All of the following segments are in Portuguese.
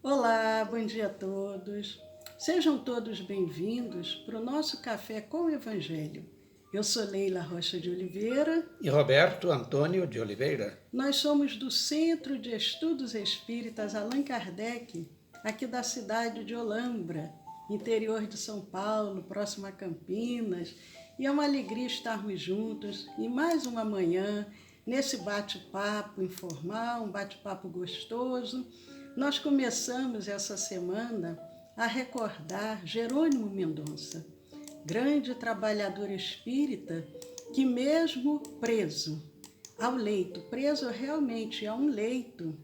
Olá, bom dia a todos. Sejam todos bem-vindos para o nosso Café com o Evangelho. Eu sou Leila Rocha de Oliveira. E Roberto Antônio de Oliveira. Nós somos do Centro de Estudos Espíritas Allan Kardec, aqui da cidade de Olambra, interior de São Paulo, próximo a Campinas. E é uma alegria estarmos juntos em mais uma manhã, nesse bate-papo informal, um bate-papo gostoso. Nós começamos essa semana a recordar Jerônimo Mendonça, grande trabalhador espírita que mesmo preso ao leito, preso realmente a um leito,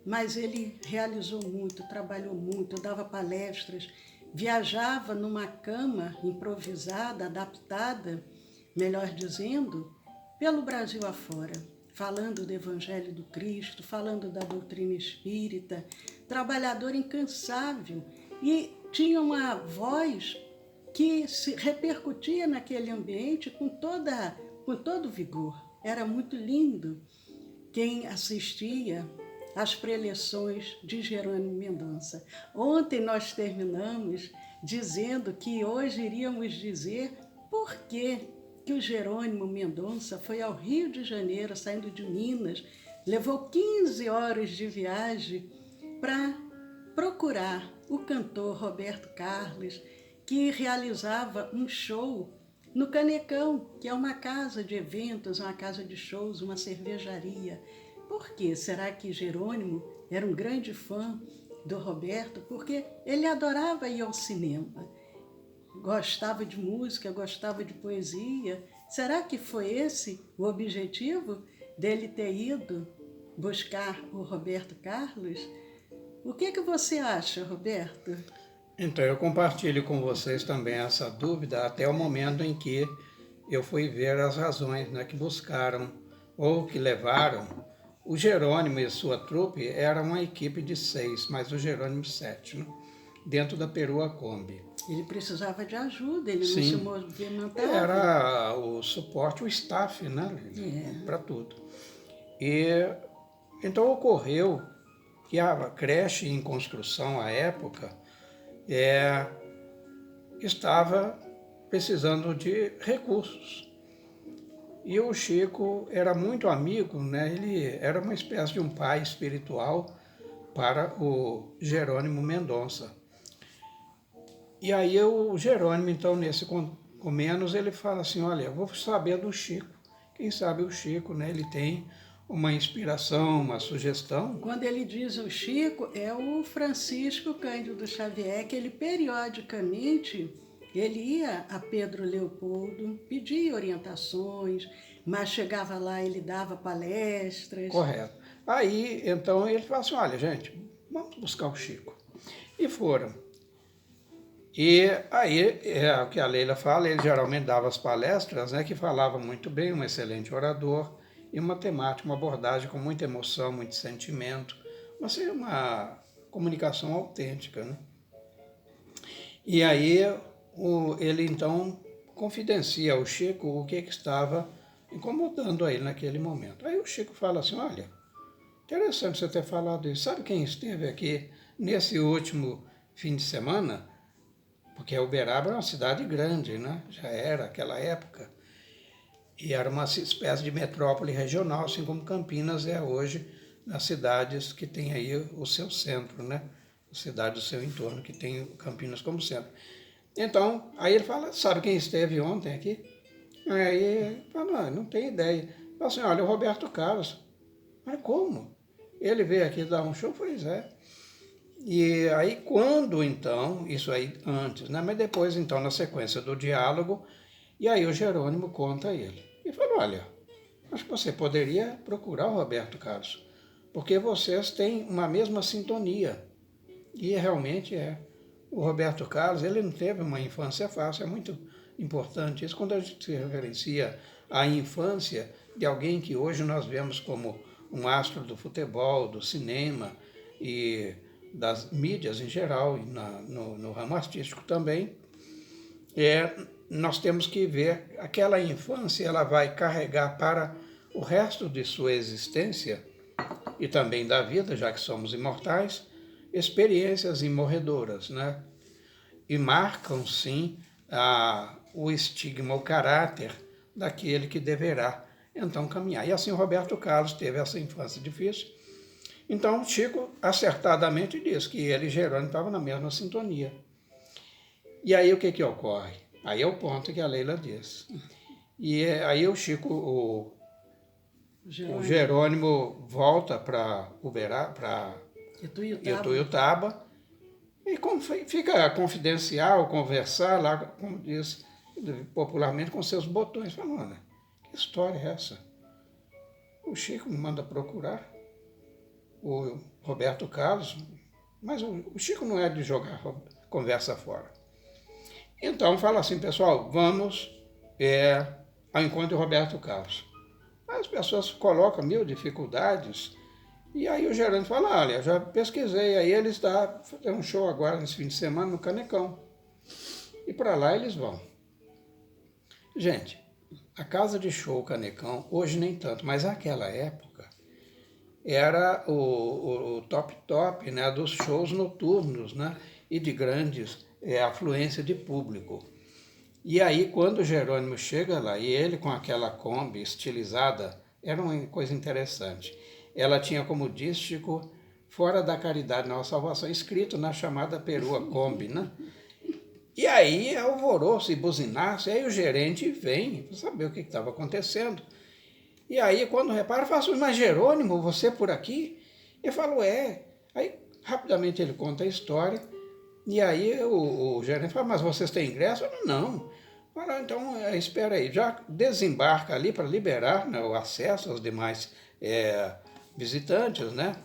mas ele realizou muito, trabalhou muito, dava palestras, viajava numa cama improvisada, adaptada, melhor dizendo, pelo Brasil afora, falando do Evangelho do Cristo, falando da doutrina espírita, trabalhador incansável, e tinha uma voz que se repercutia naquele ambiente com todo vigor. Era muito lindo quem assistia às preleções de Jerônimo Mendonça. Ontem nós terminamos dizendo que hoje iríamos dizer por que o Jerônimo Mendonça foi ao Rio de Janeiro, saindo de Minas, levou 15 horas de viagem para procurar o cantor Roberto Carlos, que realizava um show no Canecão, que é uma casa de eventos, uma casa de shows, uma cervejaria. Por quê? Será que Jerônimo era um grande fã do Roberto? Porque ele adorava ir ao cinema, gostava de música, gostava de poesia. Será que foi esse o objetivo dele ter ido buscar o Roberto Carlos? O que você acha, Roberto? Então, eu compartilho com vocês também essa dúvida até o momento em que eu fui ver as razões, né, que buscaram ou que levaram. O Jerônimo e sua trupe era uma equipe de 6, mas o Jerônimo 7, né, dentro da Perua Kombi. Ele precisava de ajuda, ele Sim, não se movimentava. Era o suporte, o staff, né, para tudo. E então ocorreu que a creche em construção à época estava precisando de recursos. E o Chico era muito amigo, né? Ele era uma espécie de um pai espiritual para o Jerônimo Mendonça. E aí o Jerônimo, então, nesse menos, ele fala assim, olha, eu vou saber do Chico. Quem sabe o Chico, né? Ele tem uma inspiração, uma sugestão. Quando ele diz o Chico, é o Francisco Cândido Xavier, que ele periodicamente ele ia a Pedro Leopoldo, pedia orientações, mas chegava lá, ele dava palestras. Correto. Aí, então, ele falou assim, olha, gente, vamos buscar o Chico. E foram. E aí, é o que a Leila fala, ele geralmente dava as palestras, né, que falava muito bem, um excelente orador, e uma temática, uma abordagem com muita emoção, muito sentimento, mas uma comunicação autêntica, né? E aí ele então confidencia ao Chico o que estava incomodando a ele naquele momento. Aí o Chico fala assim, olha, interessante você ter falado isso. Sabe quem esteve aqui nesse último fim de semana? Porque Uberaba era uma cidade grande, né? Já era aquela época. E era uma espécie de metrópole regional, assim como Campinas é hoje, nas cidades que tem aí o seu centro, né? A cidade do seu entorno, que tem Campinas como centro. Então, aí ele fala, sabe quem esteve ontem aqui? Aí ele fala, não tem ideia. Ele fala assim, olha, o Roberto Carlos. Mas como? Ele veio aqui dar um show? Pois é. E aí quando então, isso aí antes, né? Mas depois então na sequência do diálogo, e aí o Jerônimo conta a ele. E falou, olha, acho que você poderia procurar o Roberto Carlos, porque vocês têm uma mesma sintonia. E realmente é. O Roberto Carlos, ele não teve uma infância fácil, é muito importante isso quando a gente se referencia à infância de alguém que hoje nós vemos como um astro do futebol, do cinema e das mídias em geral, e no ramo artístico também. Nós temos que ver aquela infância, ela vai carregar para o resto de sua existência e também da vida, já que somos imortais, experiências imorredoras, né? E marcam, sim, o estigma, o caráter daquele que deverá, então, caminhar. E assim o Roberto Carlos teve essa infância difícil. Então, Chico acertadamente diz que ele e Jerônimo estavam na mesma sintonia. E aí o que ocorre? Aí é o ponto que a Leila diz. E aí o Chico, o Jerônimo volta para Ituiutaba e fica confidencial, conversar lá, como diz popularmente, com seus botões. Falando, que história é essa? O Chico me manda procurar o Roberto Carlos, mas o Chico não é de jogar conversa fora. Então fala assim, pessoal, vamos ao encontro de Roberto Carlos. As pessoas colocam mil dificuldades, e aí o Jerônimo fala, olha, já pesquisei, aí ele está fazendo um show agora nesse fim de semana no Canecão. E para lá eles vão. Gente, a casa de show Canecão, hoje nem tanto, mas naquela época, era o top, né, dos shows noturnos, né, e de grandes afluência de público. E aí, quando o Jerônimo chega lá, e ele com aquela Kombi estilizada, era uma coisa interessante. Ela tinha como dístico, fora da caridade, nossa salvação, escrito na chamada perua Kombi, né? E aí, alvoroço e buzinaço, e aí o gerente vem para saber o que estava acontecendo. E aí, quando repara, fala assim, mas Jerônimo, você por aqui? Eu falo, é. Aí, rapidamente ele conta a história, e aí o gerente fala, mas vocês têm ingresso? Eu falo, não. Fala, então, espera aí, já desembarca ali para liberar, né, o acesso aos demais visitantes, né,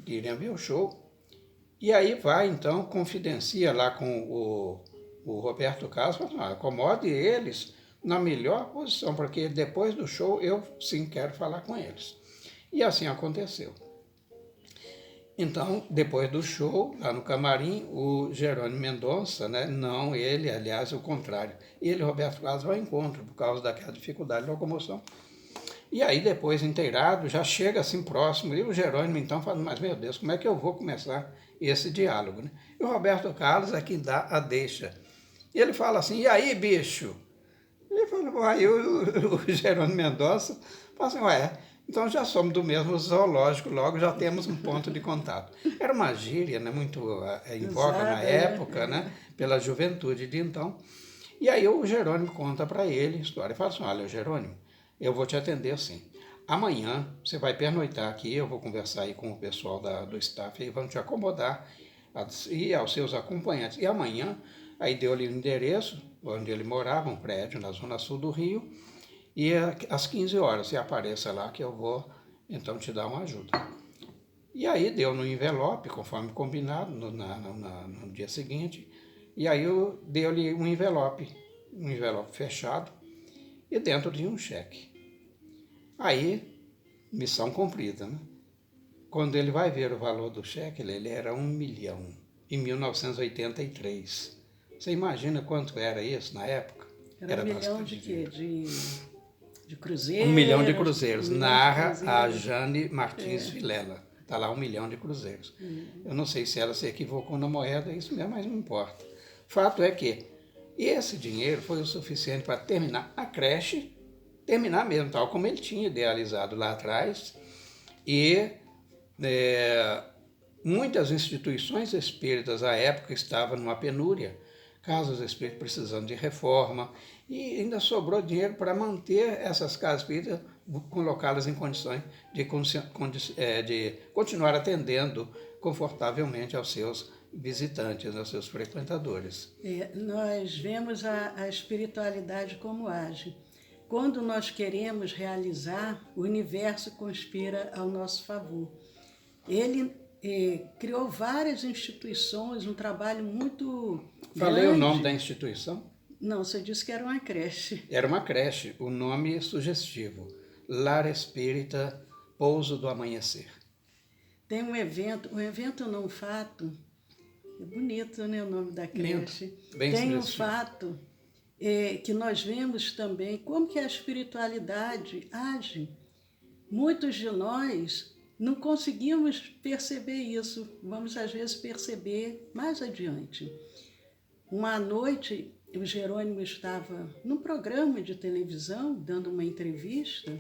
que iriam ver o show. E aí vai, então, confidencia lá com o Roberto Carlos, fala, acomode eles na melhor posição, porque depois do show eu sim quero falar com eles. E assim aconteceu. Então, depois do show, lá no camarim, o Jerônimo Mendonça, né, não ele, aliás, o contrário, ele e o Roberto Carlos vão ao encontro por causa daquela dificuldade de locomoção. E aí, depois, inteirado, já chega assim próximo, e o Jerônimo, então, fala, mas, meu Deus, como é que eu vou começar esse diálogo? Né? E o Roberto Carlos é quem dá a deixa. E ele fala assim, e aí, bicho? Ele fala, aí o Jerônimo Mendonça fala assim, ué, então já somos do mesmo zoológico, logo já temos um ponto de contato. Era uma gíria, né, muito em voga na época, né, pela juventude de então. E aí o Jerônimo conta para ele a história e fala assim, olha, Jerônimo, eu vou te atender sim. Amanhã você vai pernoitar aqui, eu vou conversar aí com o pessoal do staff e vão te acomodar e aos seus acompanhantes. E amanhã, aí deu-lhe o endereço, onde ele morava, um prédio na zona sul do Rio, e às 15 horas você apareça lá que eu vou, então, te dar uma ajuda. E aí deu no envelope, conforme combinado, no dia seguinte, e aí deu-lhe um envelope fechado, e dentro tinha um cheque. Aí, missão cumprida, né? Quando ele vai ver o valor do cheque, ele era 1 milhão, em 1983. Você imagina quanto era isso na época? Era 1 milhão de quê? De cruzeiros? 1 milhão de cruzeiros. Narra a Jane Martins Vilela. Está lá 1 milhão de cruzeiros. Eu não sei se ela se equivocou na moeda, isso mesmo, mas não importa. Fato é que esse dinheiro foi o suficiente para terminar a creche, terminar mesmo, tal como ele tinha idealizado lá atrás, e muitas instituições espíritas à época estavam numa penúria, casas espíritas precisando de reforma, e ainda sobrou dinheiro para manter essas casas espíritas, colocá-las em condições de continuar atendendo confortavelmente aos seus visitantes, aos seus frequentadores. Nós vemos a espiritualidade como age. Quando nós queremos realizar, o universo conspira ao nosso favor. Ele criou várias instituições, um trabalho muito Falei grande. O nome da instituição? Não, você disse que era uma creche. Era uma creche, o nome sugestivo, Lar Espírita Pouso do Amanhecer. Tem um evento não, um fato, é bonito, né, o nome da creche. Bem Tem sugestivo. um fato que nós vemos também como que a espiritualidade age. Muitos de nós não conseguimos perceber isso. Vamos, às vezes, perceber mais adiante. Uma noite, o Jerônimo estava num programa de televisão, dando uma entrevista,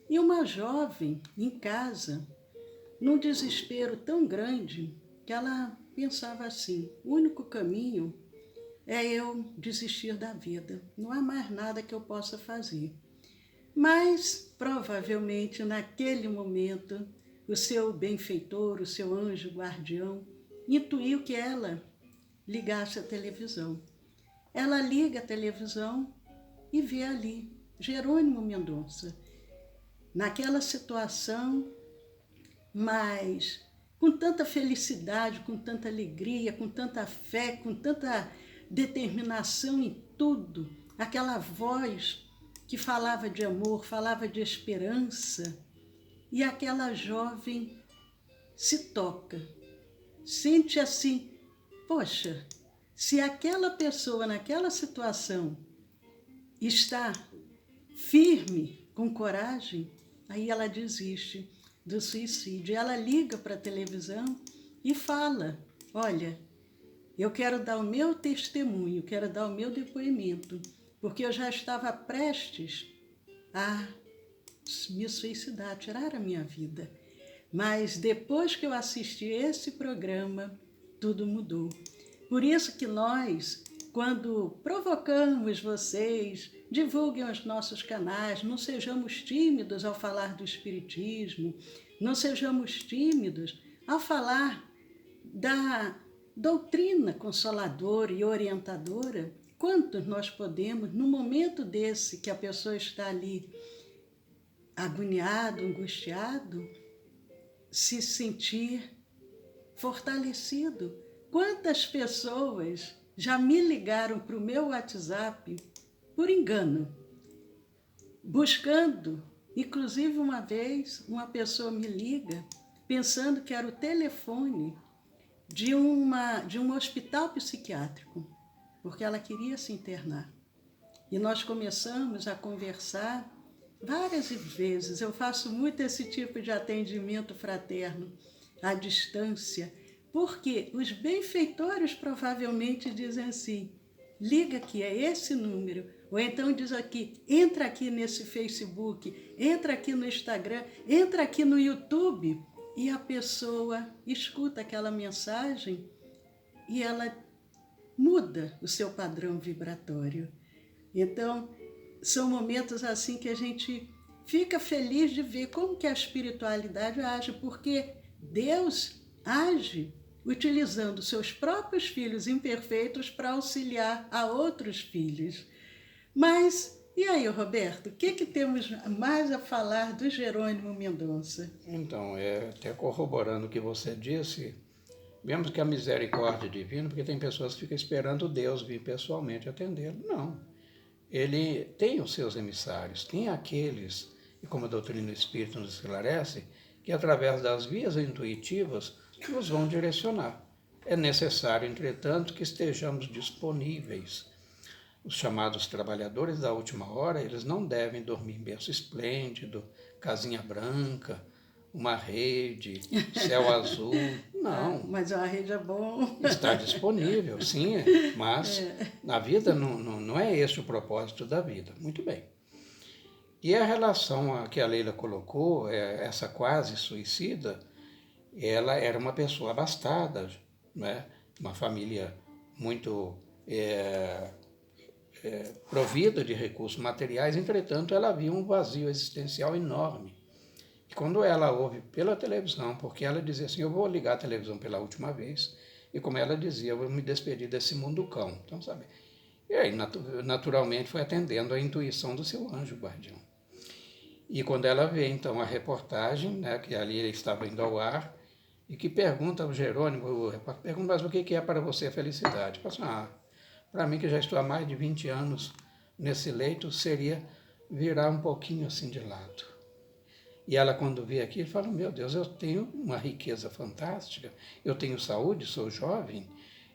e uma jovem em casa, num desespero tão grande, que ela pensava assim: o único caminho é eu desistir da vida, não há mais nada que eu possa fazer. Mas, provavelmente, naquele momento, o seu benfeitor, o seu anjo guardião, intuiu que ela ligasse a televisão. Ela liga a televisão e vê ali Jerônimo Mendonça, naquela situação, mas com tanta felicidade, com tanta alegria, com tanta fé, com tanta determinação em tudo, aquela voz que falava de amor, falava de esperança, e aquela jovem se toca, sente assim: poxa, se aquela pessoa naquela situação está firme, com coragem, aí ela desiste do suicídio. Ela liga para a televisão e fala: olha, eu quero dar o meu testemunho, quero dar o meu depoimento, porque eu já estava prestes a me suicidar, tirar a minha vida. Mas depois que eu assisti esse programa, tudo mudou. Por isso que nós, quando provocamos vocês, divulguem os nossos canais, não sejamos tímidos ao falar do Espiritismo, não sejamos tímidos ao falar da doutrina consoladora e orientadora. Quantos nós podemos, no momento desse que a pessoa está ali agoniado, angustiado, se sentir fortalecido? Quantas pessoas já me ligaram para o meu WhatsApp por engano, buscando. Inclusive, uma vez, uma pessoa me liga pensando que era o telefone de um hospital psiquiátrico, porque ela queria se internar. E nós começamos a conversar várias vezes. Eu faço muito esse tipo de atendimento fraterno à distância, porque os benfeitores provavelmente dizem assim: liga aqui, é esse número. Ou então diz aqui: entra aqui nesse Facebook, entra aqui no Instagram, entra aqui no YouTube. E a pessoa escuta aquela mensagem e ela muda o seu padrão vibratório. Então, são momentos assim que a gente fica feliz de ver como que a espiritualidade age, porque Deus age utilizando seus próprios filhos imperfeitos para auxiliar a outros filhos. Mas, e aí, Roberto, o que temos mais a falar do Jerônimo Mendonça? Então, até corroborando o que você disse, vemos que a misericórdia divina, porque tem pessoas que ficam esperando Deus vir pessoalmente atendê-lo. Não. Ele tem os seus emissários, tem aqueles, e como a doutrina espírita nos esclarece, que através das vias intuitivas nos vão direcionar. É necessário, entretanto, que estejamos disponíveis. Os chamados trabalhadores da última hora, eles não devem dormir em berço esplêndido, casinha branca, uma rede, céu azul. Não. Mas a rede é bom. Está disponível, sim, mas a vida não é esse o propósito da vida. Muito bem. E a relação que a Leila colocou, essa quase suicida, ela era uma pessoa abastada, né? Uma família muito provida de recursos materiais, entretanto, ela havia um vazio existencial enorme. E quando ela ouve pela televisão, porque ela dizia assim: eu vou ligar a televisão pela última vez, e como ela dizia, eu vou me despedir desse mundo cão. Então, sabe? E aí, naturalmente, foi atendendo à intuição do seu anjo guardião. E quando ela vê, então, a reportagem, né, que ali ele estava indo ao ar, e que pergunta ao Jerônimo, o repórter pergunta: mas o que é para você a felicidade? Ele fala assim: para mim, que já estou há mais de 20 anos nesse leito, seria virar um pouquinho assim de lado. E ela, quando vê aquilo, fala: meu Deus, eu tenho uma riqueza fantástica, eu tenho saúde, sou jovem,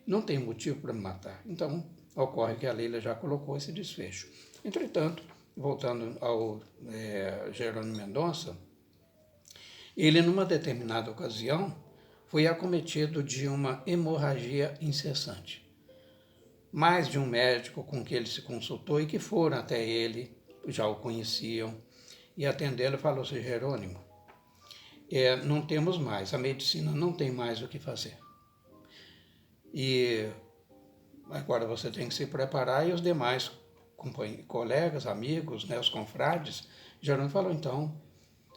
não tenho motivo para me matar. Então, ocorre que a Leila já colocou esse desfecho. Entretanto, voltando ao Jerônimo Mendonça, Ele, numa determinada ocasião, foi acometido de uma hemorragia incessante. Mais de um médico com que ele se consultou e que foram até ele, já o conheciam, e atendê-lo falou assim: Jerônimo, não temos mais, a medicina não tem mais o que fazer. E agora você tem que se preparar, e os demais colegas, amigos, né, os confrades, Jerônimo falou: então,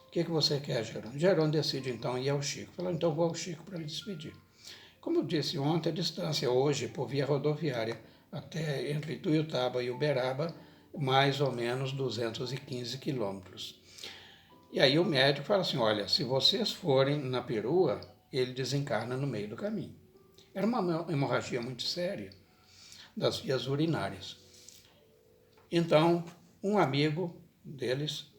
o que você quer, Jerônimo? Jerônimo decide então ir ao Chico. Falou: então vou ao Chico para me despedir. Como eu disse ontem, a distância hoje, por via rodoviária, até entre Ituiutaba e Uberaba, mais ou menos 215 quilômetros. E aí o médico fala assim: olha, se vocês forem na perua, ele desencarna no meio do caminho. Era uma hemorragia muito séria das vias urinárias. Então, um amigo deles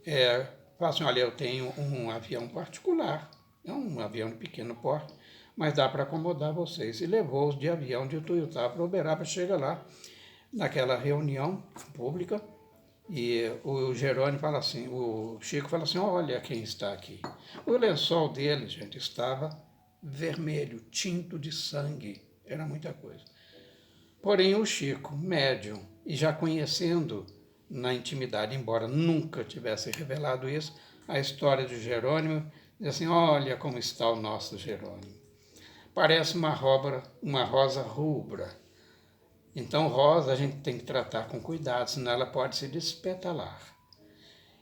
fala assim: olha, eu tenho um avião particular, é um avião de pequeno porte, mas dá para acomodar vocês. E levou-os de avião de Ituiutaba para Uberaba. Chega lá, naquela reunião pública, e o Jerônimo fala assim, o Chico fala assim: olha quem está aqui. O lençol dele, gente, estava vermelho, tinto de sangue, era muita coisa. Porém, o Chico, médium, e já conhecendo na intimidade, embora nunca tivesse revelado isso, a história de Jerônimo, diz assim: olha como está o nosso Jerônimo. Parece uma rosa rubra. Então, rosa a gente tem que tratar com cuidado, senão ela pode se despetalar.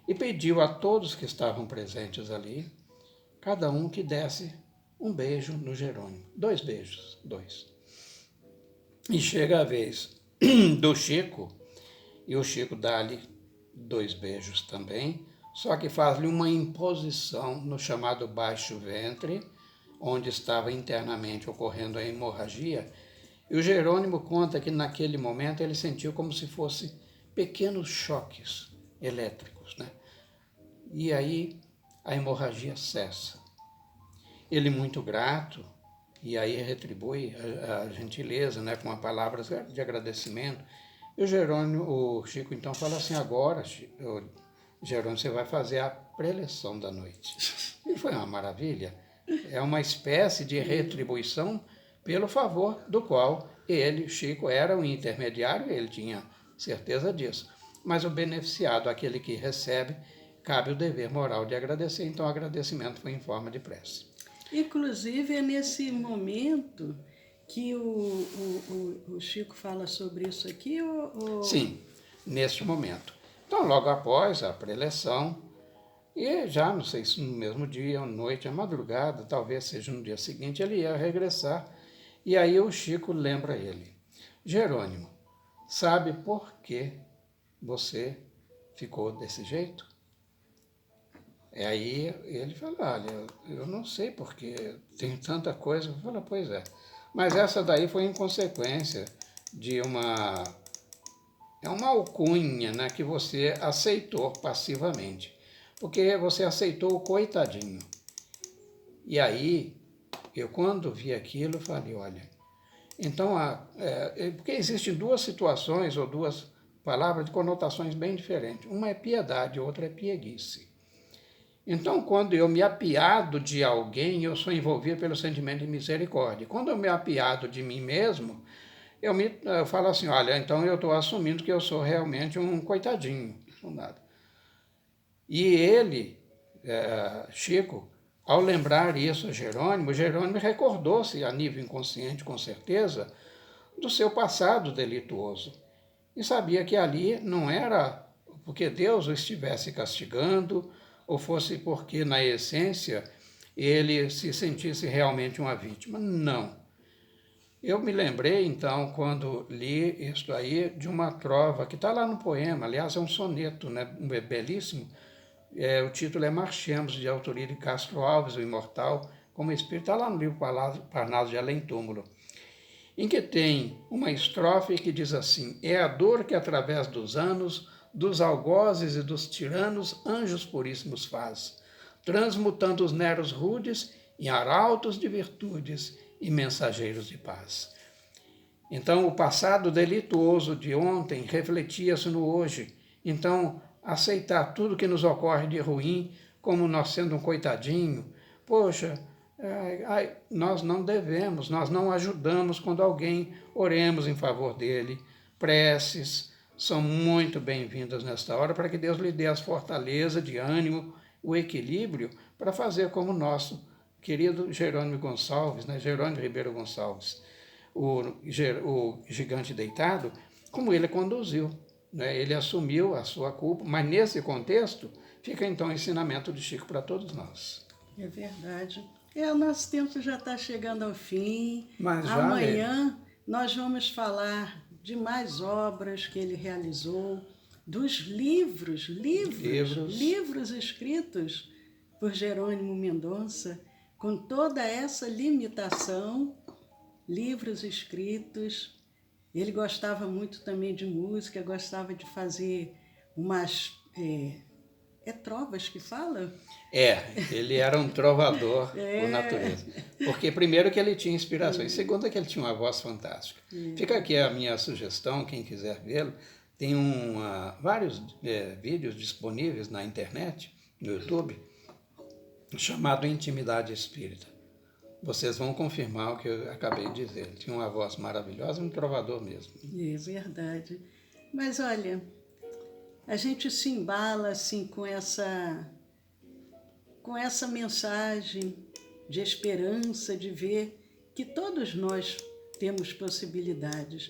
E pediu a todos que estavam presentes ali, cada um que desse um beijo no Jerônimo. 2 beijos, 2. E chega a vez do Chico, e o Chico dá-lhe 2 beijos também, só que faz-lhe uma imposição no chamado baixo ventre, onde estava internamente ocorrendo a hemorragia. E o Jerônimo conta que naquele momento ele sentiu como se fossem pequenos choques elétricos, né? E aí a hemorragia cessa. Ele, muito grato, e aí retribui a gentileza, né, com palavras de agradecimento. E o Chico então fala assim: agora, Jerônimo, você vai fazer a preleção da noite. E foi uma maravilha. É uma espécie de retribuição pelo favor do qual ele, Chico, era um intermediário, ele tinha certeza disso. Mas o beneficiado, aquele que recebe, cabe o dever moral de agradecer. Então o agradecimento foi em forma de prece. Inclusive, é nesse momento que o Chico fala sobre isso aqui? Sim, neste momento. Então, logo após a preleção, e já, não sei se no mesmo dia, à noite, à madrugada, talvez seja no dia seguinte, ele ia regressar. E aí o Chico lembra ele: Jerônimo, sabe por que você ficou desse jeito? E aí ele fala: olha, eu não sei porque tem tanta coisa. Eu falo: pois é. Mas essa daí foi em consequência de uma alcunha, né, que você aceitou passivamente. Porque você aceitou o coitadinho. E aí, eu quando vi aquilo, falei: olha, então, porque existem 2 situações ou 2 palavras de conotações bem diferentes. Uma é piedade, outra é pieguice. Então, quando eu me apiado de alguém, eu sou envolvido pelo sentimento de misericórdia. Quando eu me apiado de mim mesmo, eu falo assim: olha, então eu estou assumindo que eu sou realmente um coitadinho, não sou nada. E ele, Chico, ao lembrar isso a Jerônimo recordou-se a nível inconsciente, com certeza, do seu passado delituoso. E sabia que ali não era porque Deus o estivesse castigando, ou fosse porque, na essência, ele se sentisse realmente uma vítima. Não. Eu me lembrei, então, quando li isso aí, de uma trova que está lá no poema, aliás, é um soneto, né, belíssimo. O título é Marchemos, de autoria de Castro Alves, o imortal, como espírito, está lá no livro Parnaso de Além Túmulo, em que tem uma estrofe que diz assim: é a dor que através dos anos, dos algozes e dos tiranos, anjos puríssimos faz, transmutando os neros rudes em arautos de virtudes e mensageiros de paz. Então, o passado delituoso de ontem refletia-se no hoje. Então, aceitar tudo que nos ocorre de ruim, como nós sendo um coitadinho, poxa, nós não devemos, nós não ajudamos quando alguém, oremos em favor dele, preces são muito bem-vindas nesta hora para que Deus lhe dê as fortalezas de ânimo, o equilíbrio para fazer como o nosso querido Jerônimo Gonçalves, né? Jerônimo Ribeiro Gonçalves, o gigante deitado, como ele conduziu. Né? Ele assumiu a sua culpa, mas nesse contexto fica então o ensinamento de Chico para todos nós. É verdade. O nosso tempo já está chegando ao fim. Mas já, amanhã nós vamos falar de mais obras que ele realizou, dos livros escritos por Jerônimo Mendonça, com toda essa limitação, livros escritos. Ele gostava muito também de música, gostava de fazer umas... trovas que fala? Ele era um trovador por natureza. Porque primeiro que ele tinha inspiração, e segundo que ele tinha uma voz fantástica. Fica aqui a minha sugestão, quem quiser vê-lo, tem vários vídeos disponíveis na internet, no YouTube, chamado Intimidade Espírita. Vocês vão confirmar o que eu acabei de dizer. Ele tinha uma voz maravilhosa, um trovador mesmo. É verdade. Mas olha, a gente se embala assim com essa mensagem de esperança, de ver que todos nós temos possibilidades.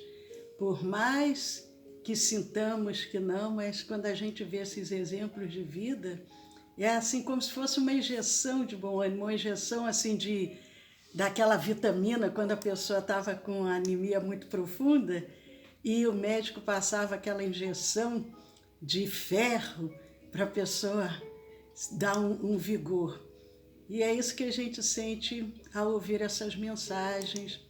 Por mais que sintamos que não, mas quando a gente vê esses exemplos de vida, é assim como se fosse uma injeção de bom ânimo, uma injeção assim daquela vitamina quando a pessoa estava com anemia muito profunda e o médico passava aquela injeção de ferro para a pessoa dar um vigor. E é isso que a gente sente ao ouvir essas mensagens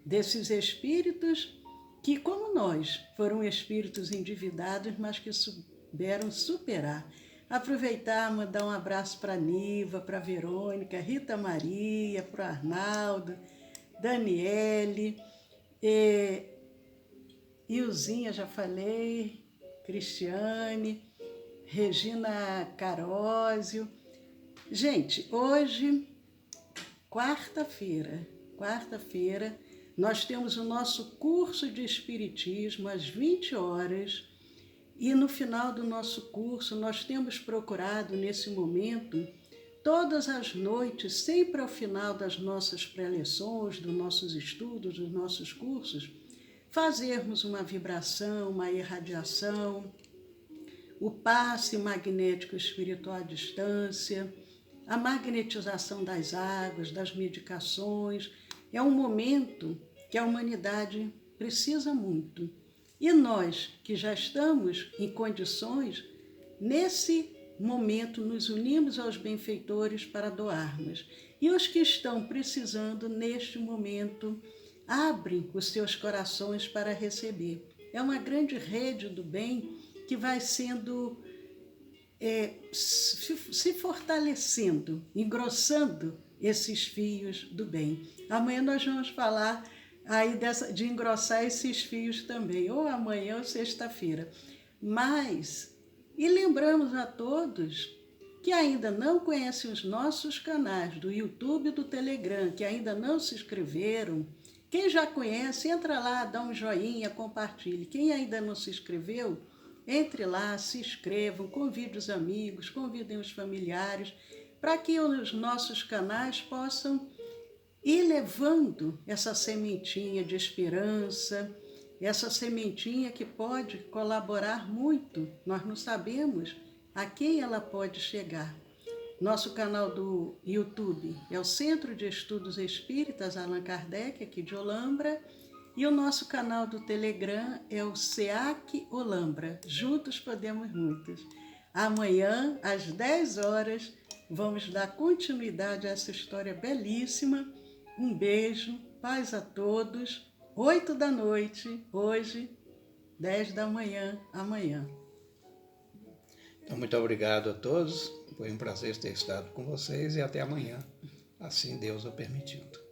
desses espíritos que, como nós, foram espíritos endividados, mas que souberam superar. Aproveitar, mandar um abraço para a Niva, para a Verônica, Rita Maria, para o Arnaldo, Daniele, Ilzinha, já falei, Cristiane, Regina Carósio. Gente, hoje, quarta-feira, nós temos o nosso curso de Espiritismo às 20 horas e no final do nosso curso nós temos procurado nesse momento, todas as noites, sempre ao final das nossas pré-lições, dos nossos estudos, dos nossos cursos, fazermos uma vibração, uma irradiação, o passe magnético espiritual à distância, a magnetização das águas, das medicações. É um momento que a humanidade precisa muito. E nós, que já estamos em condições, nesse momento nos unimos aos benfeitores para doarmos. E os que estão precisando, neste momento, abrem os seus corações para receber. É uma grande rede do bem que vai sendo, se fortalecendo, engrossando esses fios do bem. Amanhã nós vamos falar aí de engrossar esses fios também, ou amanhã ou sexta-feira. E lembramos a todos que ainda não conhecem os nossos canais do YouTube e do Telegram, que ainda não se inscreveram. Quem já conhece, entra lá, dá um joinha, compartilhe. Quem ainda não se inscreveu, entre lá, se inscrevam, convide os amigos, convidem os familiares, para que os nossos canais possam ir levando essa sementinha de esperança, essa sementinha que pode colaborar muito. Nós não sabemos a quem ela pode chegar. Nosso canal do YouTube é o Centro de Estudos Espíritas Allan Kardec, aqui de Olambra, e o nosso canal do Telegram é o SEAC Olambra. Juntos podemos muitos. Amanhã, às 10 horas, vamos dar continuidade a essa história belíssima. Um beijo, paz a todos. 8 da noite, hoje, 10 da manhã, amanhã. Então, muito obrigado a todos. Foi um prazer ter estado com vocês e até amanhã, assim Deus o permitindo.